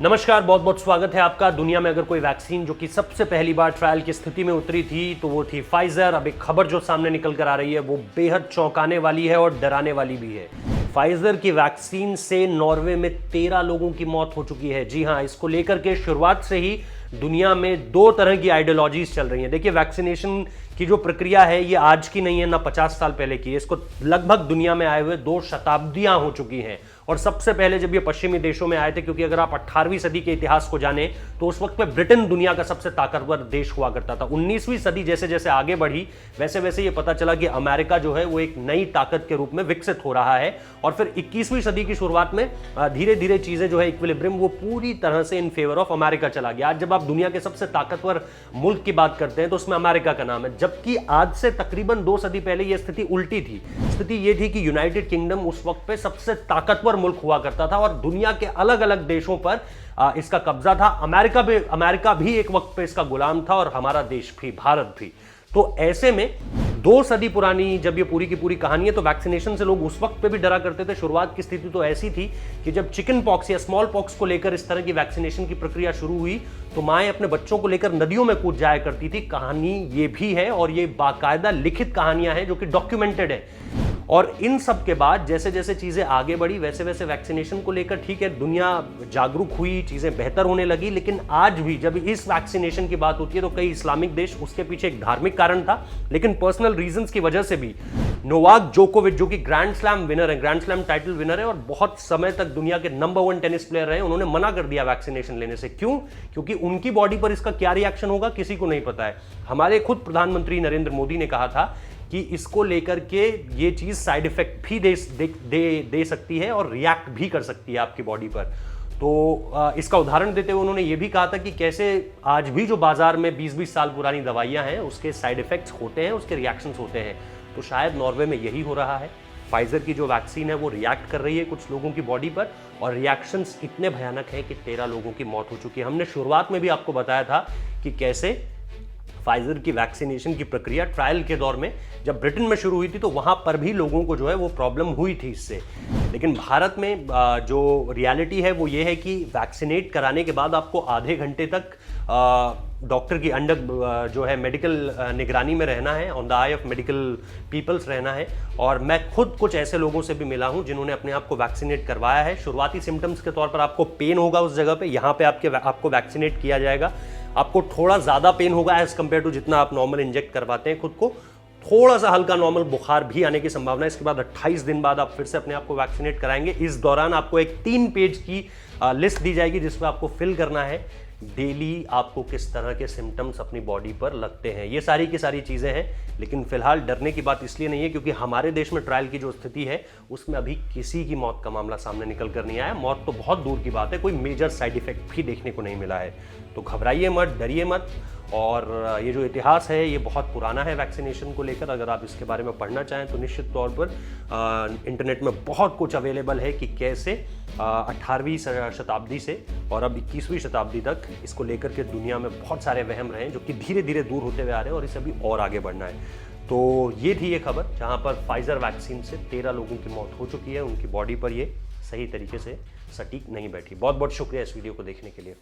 नमस्कार, बहुत बहुत स्वागत है आपका। दुनिया में अगर कोई वैक्सीन जो कि सबसे पहली बार ट्रायल की स्थिति में उतरी थी तो वो थी फाइजर। अब एक खबर जो सामने निकल कर आ रही है वो बेहद चौंकाने वाली है और डराने वाली भी है। फाइजर की वैक्सीन से नॉर्वे में 13 लोगों की मौत हो चुकी है। जी हां, इसको लेकर के शुरुआत से ही दुनिया में दो तरह की आइडियोलॉजीज चल रही हैं। देखिए, वैक्सीनेशन की जो प्रक्रिया है ये आज की नहीं है, ना 50 साल पहले की है। इसको लगभग दुनिया में आए हुए 2 शताब्दियां हो चुकी हैं। और सबसे पहले जब ये पश्चिमी देशों में आए थे, क्योंकि अगर आप 18वीं सदी के इतिहास को जाने तो उस वक्त में ब्रिटेन दुनिया का सबसे ताकतवर देश हुआ करता था। 19वीं सदी जैसे जैसे आगे बढ़ी वैसे वैसे ये पता चला कि अमेरिका जो है वो एक नई ताकत के रूप में विकसित हो रहा है। और फिर 21वीं सदी की शुरुआत में धीरे धीरे चीजें जो है इक्विलिब्रियम वो पूरी तरह से इन फेवर ऑफ अमेरिका चला गया। आज जब आप दुनिया के सबसे ताकतवर मुल्क की बात करते हैं तो उसमें अमेरिका का नाम है, जबकि आज से तकरीबन 2 सदी पहले यह स्थिति उल्टी थी। स्थिति यह थी कि यूनाइटेड किंगडम उस वक्त पे सबसे ताकतवर मुल्क हुआ करता था और दुनिया के अलग अलग देशों पर इसका कब्जा था। अमेरिका भी एक वक्त पे इसका गुलाम था और हमारा देश भी, भारत भी। तो ऐसे में 2 सदी पुरानी जब ये पूरी की पूरी कहानी है तो वैक्सीनेशन से लोग उस वक्त पे भी डरा करते थे। शुरुआत की स्थिति तो ऐसी थी कि जब चिकन पॉक्स या स्मॉल पॉक्स को लेकर इस तरह की वैक्सीनेशन की प्रक्रिया शुरू हुई तो माएँ अपने बच्चों को लेकर नदियों में कूद जाया करती थी। कहानी ये भी है और ये बाकायदा लिखित कहानियां हैं जो कि डॉक्यूमेंटेड है। और इन सब के बाद जैसे जैसे चीजें आगे बढ़ी वैसे वैसे वैक्सीनेशन को लेकर, ठीक है, दुनिया जागरूक हुई, चीजें बेहतर होने लगी। लेकिन आज भी जब इस वैक्सीनेशन की बात होती है तो कई इस्लामिक देश, उसके पीछे एक धार्मिक कारण था लेकिन पर्सनल रीजंस की वजह से भी नोवाक जोकोविच, जो कि ग्रैंड स्लैम विनर है, ग्रैंड स्लैम टाइटल विनर है और बहुत समय तक दुनिया के नंबर 1 टेनिस प्लेयर रहे, उन्होंने मना कर दिया वैक्सीनेशन लेने से। क्यों? क्योंकि उनकी बॉडी पर इसका क्या रिएक्शन होगा किसी को नहीं पता है। हमारे खुद प्रधानमंत्री नरेंद्र मोदी ने कहा था कि इसको लेकर के ये चीज साइड इफेक्ट भी दे सकती है और रिएक्ट भी कर सकती है आपकी बॉडी पर। तो इसका उदाहरण देते हुए उन्होंने ये भी कहा था कि कैसे आज भी जो बाजार में 20-20 साल पुरानी दवाइयां हैं उसके साइड इफेक्ट्स होते हैं, उसके रिएक्शंस होते हैं। तो शायद नॉर्वे में यही हो रहा है। फाइजर की जो वैक्सीन है वो रिएक्ट कर रही है कुछ लोगों की बॉडी पर और रिएक्शंस इतने भयानक हैं कि 13 लोगों की मौत हो चुकी है। हमने शुरुआत में भी आपको बताया था कि कैसे फाइजर की वैक्सीनेशन की प्रक्रिया ट्रायल के दौर में जब ब्रिटेन में शुरू हुई थी तो वहां पर भी लोगों को जो है वो प्रॉब्लम हुई थी इससे। लेकिन भारत में जो रियलिटी है वो ये है कि वैक्सीनेट कराने के बाद आपको आधे घंटे तक डॉक्टर की अंडर जो है मेडिकल निगरानी में रहना है, on the eye of medical peoples रहना है। और मैं खुद कुछ ऐसे लोगों से भी मिला हूं जिन्होंने अपने आप को वैक्सीनेट करवाया है। शुरुआती सिम्टम्स के तौर पर आपको पेन होगा उस जगह पे, यहाँ पे आपको वैक्सीनेट किया जाएगा। आपको थोड़ा ज़्यादा पेन होगा एज कम्पेयर टू जितना आप नॉर्मल इंजेक्ट करवाते हैं खुद को। थोड़ा सा हल्का नॉर्मल बुखार भी आने की संभावना है। इसके बाद 28 दिन बाद आप फिर से अपने आप को वैक्सीनेट कराएंगे। इस दौरान आपको एक 3 पेज की लिस्ट दी जाएगी जिसमें आपको फिल करना है डेली आपको किस तरह के सिम्टम्स अपनी बॉडी पर लगते हैं। ये सारी की सारी चीज़ें हैं। लेकिन फिलहाल डरने की बात इसलिए नहीं है क्योंकि हमारे देश में ट्रायल की जो स्थिति है उसमें अभी किसी की मौत का मामला सामने निकल कर नहीं आया। मौत तो बहुत दूर की बात है, कोई मेजर साइड इफेक्ट भी देखने को नहीं मिला है। तो घबराइए मत, डरिए मत। और ये जो इतिहास है ये बहुत पुराना है वैक्सीनेशन को लेकर। अगर आप इसके बारे में पढ़ना चाहें तो निश्चित तौर पर इंटरनेट में बहुत कुछ अवेलेबल है कि कैसे 18वीं शताब्दी से और अब 21वीं शताब्दी तक इसको लेकर के दुनिया में बहुत सारे वहम रहे हैं जो कि धीरे धीरे दूर होते हुए आ रहे हैं और इसे अभी और आगे बढ़ना है। तो ये थी ये खबर जहाँ पर फाइजर वैक्सीन से 13 लोगों की मौत हो चुकी है। उनकी बॉडी पर ये सही तरीके से सटीक नहीं बैठी। बहुत बहुत शुक्रिया इस वीडियो को देखने के लिए।